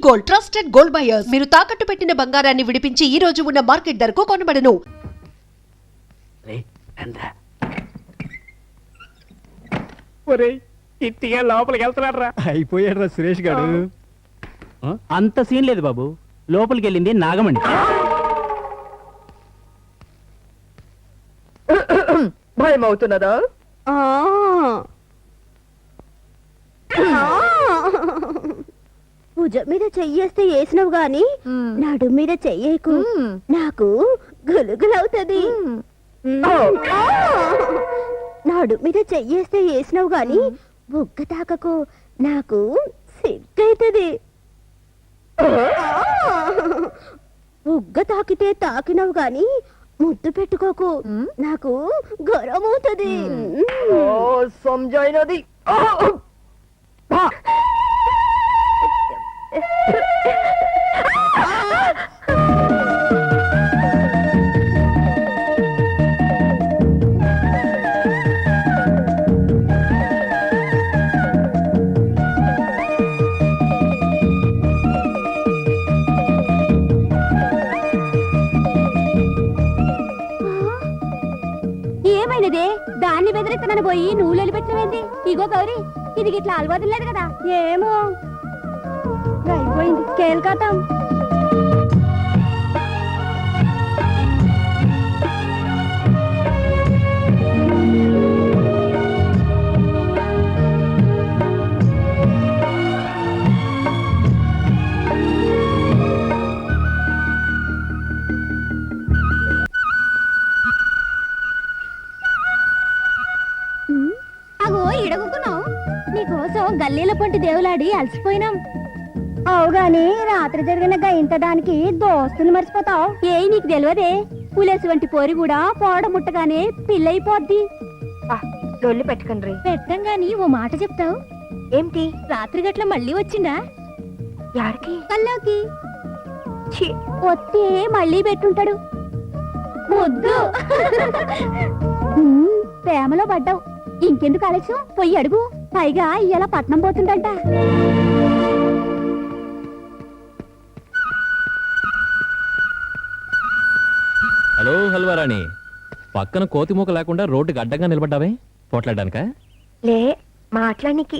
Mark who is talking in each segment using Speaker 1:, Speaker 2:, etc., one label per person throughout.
Speaker 1: Gold, trusted gold buyers. మీరు తాకట్టు పెట్టిన బంగారాన్ని విడిపించి ఈ రోజు ఉన్న మార్కెట్ ధరకు కొనబడను.
Speaker 2: ఇట్టిగా లోపలికి వెళ్తున్నారా?
Speaker 3: అయిపోయాడు రా సురేష్ గారు.
Speaker 2: అంత సీన్ లేదు బాబు. లోపలికి వెళ్ళింది నాగమణి.
Speaker 4: భయం అవుతున్నదా?
Speaker 5: భుజం మీద చెయ్యేస్తే వేసినవు గాని నడు మీద చెయ్యకు, నాకు గులుగులవుతుంది. నడు మీద చెయ్యేస్తే వేసినవు గాని బుగ్గ తాకకు, నాకు సిగ్గైతది. బుగ్గ తాకితే తాకినవు గాని ముద్దు పెట్టుకోకు, నాకు గరమవుతుంది.
Speaker 4: సంజైనది.
Speaker 5: ఏమైనదే? దాన్ని బెదిరిస్తున్నాను పోయి నువ్వు నిలబెట్టినవేంది? ఇగో గౌరీ, ఇది ఇట్లా అలవాటు లేదు కదా. ఏమో అయిపోయింది కేల్కాతం. అగో ఇడగుకున్నావు, నీకోసం గల్లీల పొంటి దేవులాడి అలసిపోయినాం. అవుగాని రాత్రి జరిగిన ఇంత దానికి దోస్తులు మర్చిపోతావు. ఏ నీకు తెలియదే, పులేసు వంటి పోరి కూడా పోడ ముట్టగానే పిల్లయిపోద్ది.
Speaker 4: లొల్లి పెట్టకండి.
Speaker 5: పెట్టంగాని ఓ మాట చెప్తావు
Speaker 4: ఏంటి?
Speaker 5: రాత్రి గట్ల మళ్ళీ వచ్చిందా?
Speaker 4: యాడికి?
Speaker 5: కల్లోకి వస్తే మళ్ళీ పెట్టుంటాడు ముద్దు. ప్రేమలో పడ్డావు, ఇంకెందుకు ఆలస్యం, పోయి అడుగు. పైగా ఇలా పట్నం పోతుందంట.
Speaker 6: హలో హల్వారాణి, పక్కన కోతిమూక లేకుండా రోడ్డుకి అడ్డంగా నిలబడ్డావే, పోట్లాడడానికా?
Speaker 4: లే, మాట్లానికి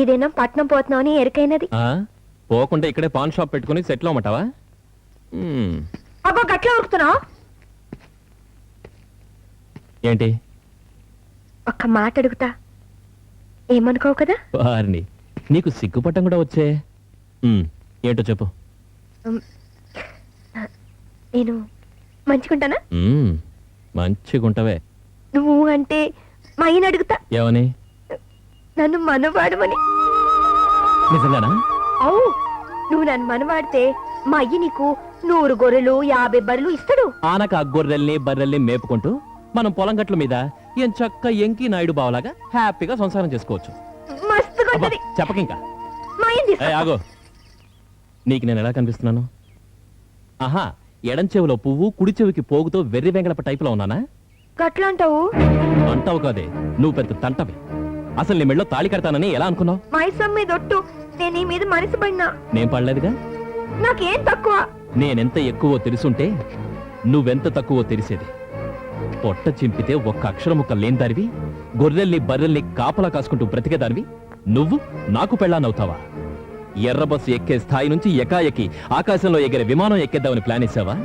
Speaker 4: ఇదేనా పట్నం పోతున్నావు అని ఎరికైనది.
Speaker 6: పోకుండా ఇక్కడే పాన్ షాప్ పెట్టుకుని సెటిల్ అవ్వమంటావా?
Speaker 4: అబ్బో గట్లా ఉరుకుతున్నావు
Speaker 6: ఏంటి?
Speaker 4: ఒక్క మాట అడుగుతా, ఏమనుకోవు కదా?
Speaker 6: వారిని, నీకు సిగ్గుపట్టం కూడా వచ్చే. ఏంటో చెప్పు.
Speaker 4: నేను మంచిగుంటానా?
Speaker 6: మంచిగుంటవే.
Speaker 4: నువ్వు అంటే మా ఆయన అడుగుతా.
Speaker 6: ఏమని?
Speaker 4: నన్ను మనవాడమని.
Speaker 6: నిజంగానా?
Speaker 4: అవు, నువ్వు నన్ను మనవాడితే మా అయ్యి నీకు 100 గొర్రెలు 50 బర్రెలు ఇస్తాడు.
Speaker 6: ఆనక గొర్రెల్ని బర్రెల్ని మేపుకుంటూ మనం పొలం గట్ల మీద ఏం చక్క ఎంకి నాయుడు బావలాగా హ్యాపీగా సంసారం చేసుకోవచ్చు.
Speaker 4: మస్తుగా ఉంటది.
Speaker 6: చెప్పకింకా.
Speaker 4: మా ఆయన తీసుకో.
Speaker 6: ఆగో, నీకు నేను ఎలా కనిపిస్తున్నాను? ఆహా, ఎడం చెవిలో పువ్వు, కుడి చెవికి పోగుతో వెర్రి వెంగళప టైపులో ఉన్నానా?
Speaker 4: గట్లా అంటావు?
Speaker 6: అంటావు కాదే, నువ్వు పెద్ద తంటవి. అసలు నీ మెళ్ళో తాళి కడతానని ఎలా అనుకున్నావు?
Speaker 4: మైసం మీద ఒట్టు, నేను నీ మీద మనసు పడినా.
Speaker 6: నేను పడలేదుగా.
Speaker 4: నాకేం తక్కువ?
Speaker 6: నేనెంత ఎక్కువో తెలుసుంటే నువ్వెంత తక్కువో తెలిసేది. పొట్ట చింపితే ఒక్క అక్షరం ముక్క లేనిదానివి, గొర్రెల్ని బర్రెల్ని కాపలా కాసుకుంటూ బ్రతికేదానివి నువ్వు నాకు పెళ్ళానవుతావా? ఎర్ర బస్సు ఎక్కే స్థాయి నుంచి ఎకాఎకి ఆకాశంలో ఎగిరే విమానం ఎక్కేద్దామని ప్లాన్ వేసావా?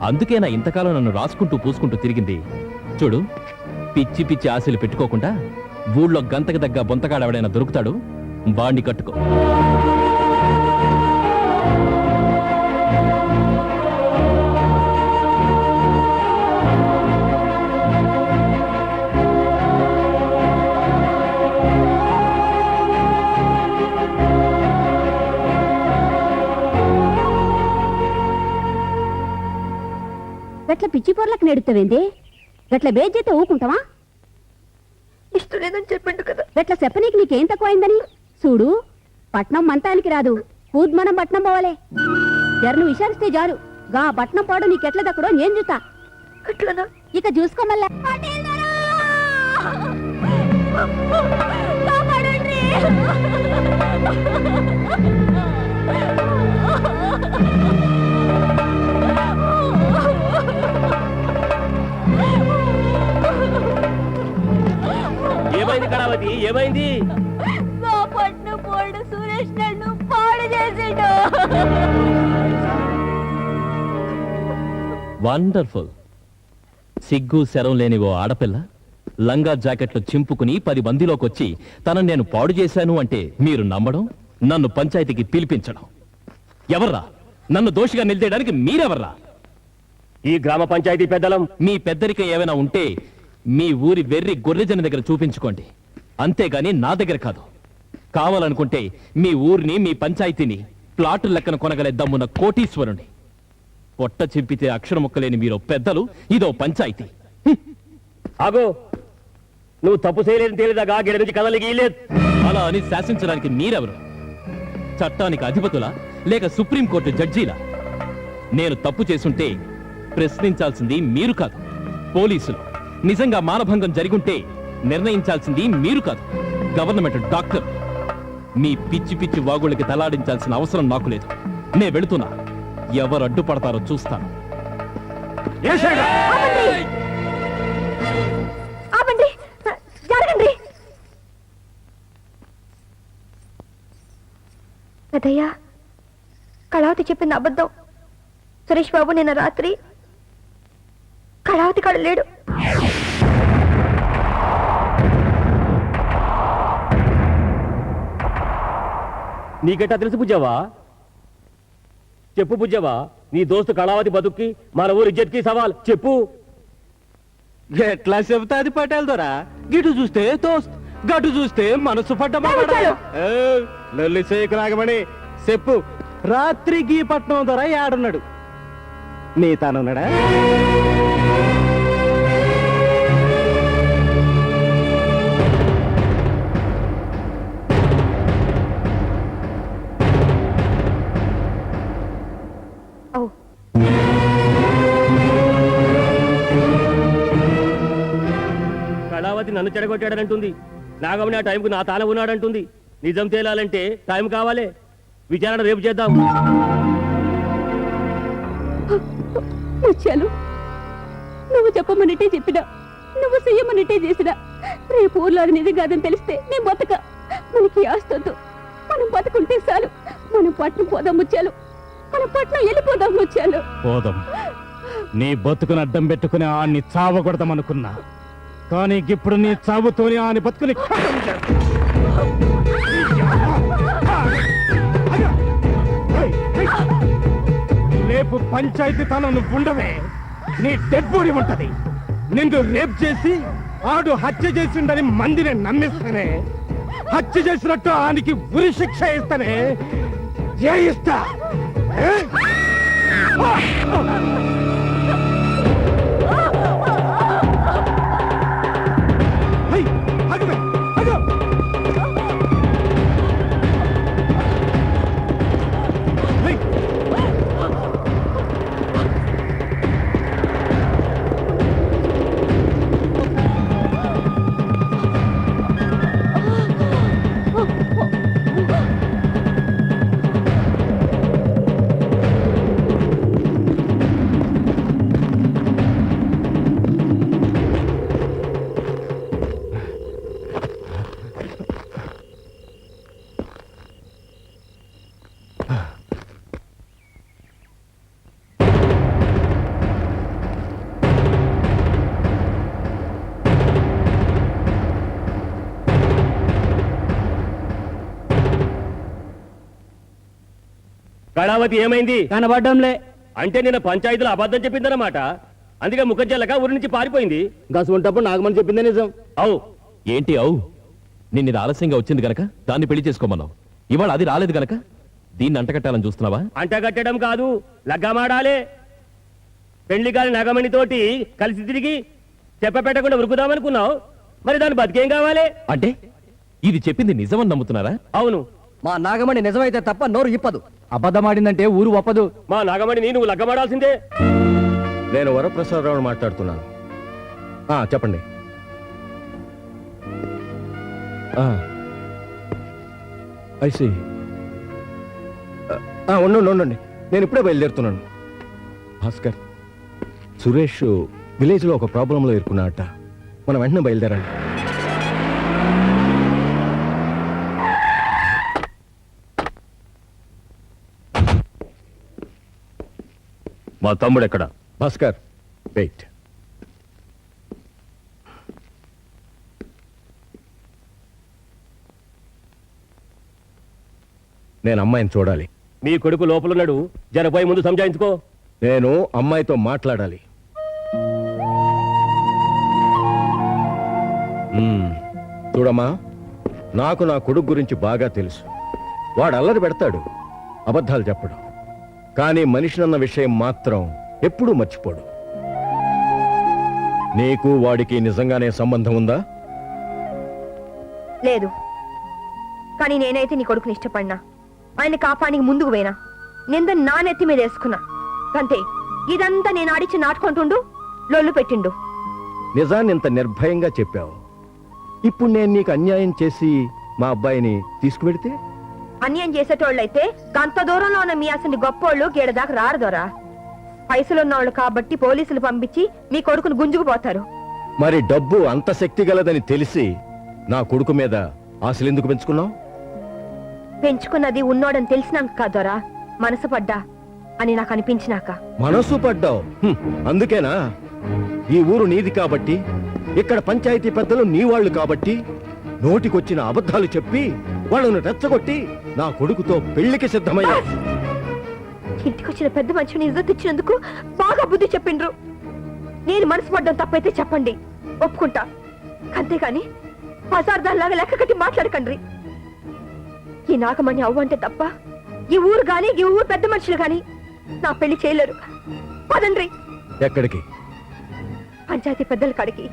Speaker 6: అందుకేనా ఇంతకాలం నన్ను రాసుకుంటూ పూసుకుంటూ తిరిగింది. చూడు, పిచ్చి పిచ్చి ఆశలు పెట్టుకోకుండా ఊళ్ళో గంతకు దగ్గ బొంతగాడెవడైనా దొరుకుతాడు, వాణ్ణి కట్టుకో.
Speaker 5: గట్ల పిచ్చి పొరలకు నెడుతావేంది? గట్ల బేజ్జైతే ఊకుంటావా?
Speaker 4: ఇష్టం లేదని చెప్పిండు కదా.
Speaker 5: గట్ల చెప్పనీకి నీకేం తక్కువైందని? చూడు, పట్నం మంతానికి రాదు, కూద్మనం పట్నం పోవాలే. జర్ను విచారిస్తే జారు, గా పట్నం పాడు నీకెట్ల దక్కడో నేను చూస్తా.
Speaker 4: అట్లనా?
Speaker 5: ఇక చూసుకోమల్లా. కాపాడండి.
Speaker 6: వండర్ఫుల్. సిగ్గు శరం లేని ఓ ఆడపిల్ల లంగా జాకెట్లు చింపుకుని 10 మందిలోకి వచ్చి తనను నేను పాడు చేశాను అంటే మీరు నమ్మడం, నన్ను పంచాయతీకి పిలిపించడం. ఎవర్రా నన్ను దోషిగా నిలిచేయడానికి మీరెవర్రా?
Speaker 3: ఈ గ్రామ పంచాయతీ పెద్దలం.
Speaker 6: మీ పెద్దరికం ఏమైనా ఉంటే మీ ఊరి వెర్రి గొర్రెజన దగ్గర చూపించుకోండి, అంతేగాని నా దగ్గర కాదు. కావాలనుకుంటే మీ ఊరిని, మీ పంచాయతీని ప్లాటు లెక్కన కొనగలే దమ్మున కోటీశ్వరుని. పొట్ట చింపితే అక్షరం ముక్కలేని మీరు పెద్దలు, ఇదో పంచాయతీ.
Speaker 3: ఆగో, నువ్వు తప్పు చేయలేని తేలిదాగా గిడ నుంచి కదలికి లేదు.
Speaker 6: అలా అని శాసించడానికి మీరెవరు? చట్టానికి అధిపతులా లేక సుప్రీంకోర్టు జడ్జీలా? నేను తప్పు చేసుంటే ప్రశ్నించాల్సింది మీరు కాదు, పోలీసులు. నిజంగా మానభంగం జరిగుంటే నిర్ణయించాల్సింది మీరు కాదు, గవర్నమెంట్ డాక్టర్. మీ పిచ్చి పిచ్చి వాగుళ్ళకి తలాడించాల్సిన అవసరం నాకు లేదు. నే వెళుతున్నా, ఎవరు అడ్డుపడతారో చూస్తాను.
Speaker 4: ఆపండి, జరగండి. పెద్దయ్యా, కళావతి చెప్పింది అబద్ధం. సురేష్ బాబు నిన్న రాత్రి కళావతి కాడ లేడు.
Speaker 3: నీకెట్టా తెలుసు బుజ్జవా? చెప్పు బుజ్జవా, నీ దోస్తు కళావతి బతుక్కి మన ఊరి ఇజ్జత్కి సవాల్ చెప్పు.
Speaker 2: ఎట్లా చెబుతా అది పటేల్ దొరా? గిటు చూస్తే దోస్త్, గటు చూస్తే మనసు పడ్డ లొల్లి చేయకు నాగమణి. చెప్పు, రాత్రి గీ పట్నం దొర ఏడున్నాడు? నీ తానున్నాడా?
Speaker 3: కళావతి నన్ను చెడగొట్టాడనంటుంది. నాగమణి ఆ టైంకు నా తాన ఉన్నాడంటుంది. నిజం తేలాలంటే టైం కావాలి. విచారణ రేపు చేద్దాం.
Speaker 5: ముత్యాలు, నువ్వు చెప్పమన్నట్టే చెప్పినా, నువ్వు చెయ్యమన్నట్టే చేసినా, రేపు ఊర్లో అది నిజం కాదని తెలిస్తే నేను బతక. మనకి ఆస్తొద్దు, మనం బతుకుంటే చాలు. మనం పట్నం పోదాం ముత్యాలు, మనం పట్నం వెళ్ళిపోదాం ముత్యాలు.
Speaker 2: పోదాం. నీ బతుకుని అడ్డం పెట్టుకుని ఆన్ని చావకూడదామనుకున్నా, కానీ ఇప్పుడు నీ చావుతోని ఆని బతుకుని రేపు పంచాయతీ తనం నువ్వు ఉండవే, నీ డెడ్ బాడీ ఉంటది. నిన్ను రేప్ చేసి ఆడు హత్య చేసిండని మందిని నమ్మిస్తానే, హత్య చేసినట్టు ఆనికి ఉరి శిక్ష ఇస్తానే. జయిస్తా.
Speaker 3: కళావతి ఏమైంది?
Speaker 2: కనబడ్డంలే.
Speaker 3: అంటే నిన్న పంచాయతీలో అబద్ధం చెప్పిందన్నమాట. అందుకే ముఖజ్జల్లక ఊరి నుంచి పారిపోయింది.
Speaker 2: గసుంటప్పుడు నాగమని చెప్పిందే నిజం.
Speaker 6: అవు ఏంటి అవు? నిన్న ఆలస్యంగా వచ్చింది గనక దాన్ని పెళ్లి చేసుకోమన్నావు. ఇవాళ అది రాలేదు గనక దీన్ని అంటగట్టాలని చూస్తున్నావా?
Speaker 3: అంటగట్టడం కాదు, లగ్గమాడాలే. పెళ్లి కాని నగమణితోటి కలిసి తిరిగి చెప్పపెట్టకుండా ఉరుకుదామనుకున్నావు. మరి దాని బతికేం కావాలి?
Speaker 6: అంటే ఇది చెప్పింది నిజమని నమ్ముతున్నారా?
Speaker 3: అవును,
Speaker 7: మా నాగమణి నిజమైతే తప్ప నోరు ఇప్పదు. అబద్ధమాడిందంటే ఊరు ఒప్పదు.
Speaker 3: మా నాగమణిని నువ్వు లగ్గమాడాల్సిందే.
Speaker 8: నేను వరప్రసాదరావు మాట్లాడుతున్నాను. చెప్పండి. ఐసి ఉండండి, నేను ఇప్పుడే బయలుదేరుతున్నాను. భాస్కర్, సురేష్ విలేజ్లో ఒక ప్రాబ్లంలో ఇరుక్కున్నాడట. మనం వెంటనే బయలుదేరండి.
Speaker 3: మా తమ్ముడు ఎక్కడ?
Speaker 8: భాస్కర్ వెయిట్. నేను అమ్మాయిని చూడాలి.
Speaker 3: మీ కొడుకు లోపలున్నాడు, జరపోయి ముందు సంజాయించుకో.
Speaker 8: నేను అమ్మాయితో మాట్లాడాలి. చూడమ్మా, నాకు నా కొడుకు గురించి బాగా తెలుసు. వాడు అల్లరి పెడతాడు, అబద్ధాలు చెప్పడు. కానీ మనిషినన్న విషయం మాత్రం ఎప్పుడూ మర్చిపోడు. నీకు వాడికి నిజంగానే సంబంధం ఉందా?
Speaker 4: లేదు, కానీ నేనైతే నీ కొడుకుని ఇష్టపడినా, ఆయన కాపానికి ముందుకు పోయినా, నింద నా నెత్తి మీద వేసుకున్నా. అంతే, ఇదంతా నేను ఆడిచి నాటుకుంటుండు, లొల్లు పెట్టిండు.
Speaker 8: నిజాన్ని ఇంత నిర్భయంగా చెప్పావు. ఇప్పుడు నేను నీకు అన్యాయం చేసి మా అబ్బాయిని తీసుకువెడితే?
Speaker 4: అన్యాయం చేసేటోళ్ళైతే గంత దూరంలో ఉన్న మీ అసలు గొప్పోళ్ళు గేడదాకా రారు దొరా. పైసలున్నోళ్ళు కాబట్టి పోలీసులు పంపించి మీ కొడుకును గుంజుకుపోతారు.
Speaker 8: మరి డబ్బు అంత శక్తి గలదని తెలిసి నా కొడుకు మీద ఆశలెందుకు పెంచుకున్నావు?
Speaker 4: పెంచుకున్నది ఉన్నోడని తెలిసినాక కాదోరా, మనసు పడ్డా అని నాకు అనిపించినాక.
Speaker 8: మనసు పడ్డావు. అందుకేనా ఈ ఊరు నీది కాబట్టి, ఇక్కడ పంచాయతీ పెద్దలు నీ వాళ్ళు కాబట్టి నోటికొచ్చిన అబద్ధాలు చెప్పి వాళ్ళను రెచ్చగొట్టి నా కొడుకుతో పెళ్లికి సిద్ధమయ్యా.
Speaker 4: ఇంటికొచ్చిన పెద్ద మనిషిని ఇజ్జత్ ఇచ్చినందుకు బాగా బుద్ధి చెప్పిండ్రు. నేను మనసు పడ్డం తప్పైతే చెప్పండి, ఒప్పుకుంటా. అంతేగాని పసార్దాల్లాగా లెక్క కట్టి మాట్లాడకండ్రి. ఈ నాగమణి అవ్వంటే తప్ప ఈ ఊరు గాని ఈ ఊరు పెద్ద మనుషులు గాని నా పెళ్లి చేయలేరు. పదండ్రి.
Speaker 8: ఎక్కడికి?
Speaker 4: పంచాయతీ పెద్దల కాడికి.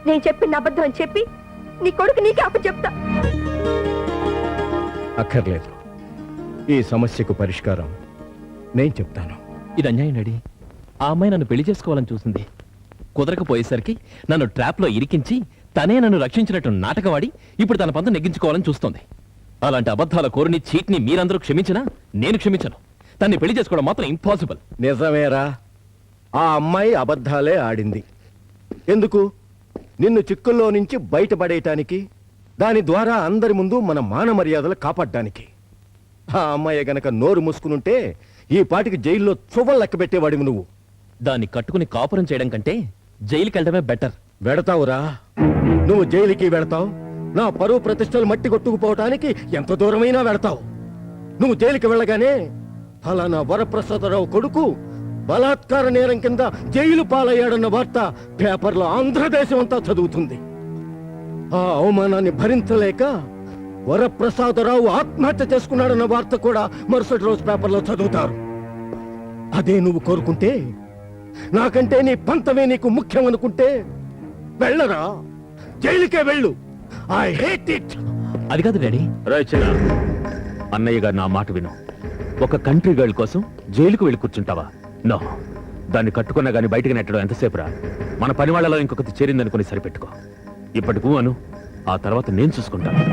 Speaker 4: నేను చెప్పిన అబద్ధం అని చెప్పి నీ కొడుకు నీకే అప్పు చెప్తా.
Speaker 8: అక్కర్లేదు, ఈ సమస్యకు పరిష్కారం నేను చెప్తాను.
Speaker 6: ఇది అన్యాయం డాడీ. ఆ అమ్మాయి నన్ను పెళ్లి చేసుకోవాలని చూసింది. కుదరకపోయేసరికి నన్ను ట్రాప్లో ఇరికించి తనే నన్ను రక్షించినట్టు నాటకవాడి ఇప్పుడు తన పంత నెగ్గించుకోవాలని చూస్తోంది. అలాంటి అబద్ధాల కోరిని చీట్ని మీరందరూ క్షమించినా నేను క్షమించను. తన్ని పెళ్లి చేసుకోవడం మాత్రం ఇంపాసిబుల్.
Speaker 8: నిజమేరా, ఆ అమ్మాయి అబద్ధాలే ఆడింది. ఎందుకు? నిన్ను చిక్కుల్లో నుంచి బయటపడేయటానికి, దాని ద్వారా అందరి ముందు మన మాన మర్యాదలు కాపాడడానికి. ఆ అమ్మాయి గనక నోరు మూసుకునుంటే ఈ పాటికి జైల్లో చువ్వలు లెక్క పెట్టేవాడివి నువ్వు.
Speaker 6: దాన్ని కట్టుకుని కాపురం చేయడం కంటే జైలుకి వెళ్ళడమే బెటర్.
Speaker 8: వెడతావురా, నువ్వు జైలుకి వెడతావు. నా పరువు ప్రతిష్టలు మట్టి కొట్టుకుపోవటానికి ఎంత దూరమైనా వెడతావు. నువ్వు జైలుకి వెళ్ళగానే ఫలానా వరప్రసాదరావు కొడుకు బలాత్కార నేరం కింద జైలు పాలయ్యాడన్న వార్త పేపర్లో ఆంధ్రదేశం అంతా చదువుతుంది. ఆ అవమానాన్ని భరించలేక వరప్రసాదరావు ఆత్మహత్య చేసుకున్నాడన్న వార్త కూడా మరుసటి రోజు పేపర్లో చదువుతారు. అదే నువ్వు కోరుకుంటే, నాకంటే నీ పంతమే నీకు ముఖ్యం అనుకుంటే వెళ్ళరా, జైలుకే వెళ్ళు. I hate it.
Speaker 6: అది కాదు డాడీ.
Speaker 3: చిన్న అన్నయ్య గారు నా మాట విను. ఒక కంట్రీ గర్ల్ కోసం జైలుకు వెళ్ళి కూర్చుంటావా? నో. దాన్ని కట్టుకున్నా గానీ బయటకు నెట్టడం ఎంతసేపు రా? మన పని వాళ్ళలో ఇంకొకటి చేరిందనుకుని సరిపెట్టుకో. ఇప్పటికూ అను, ఆ తర్వాత నేను చూసుకుంటాను.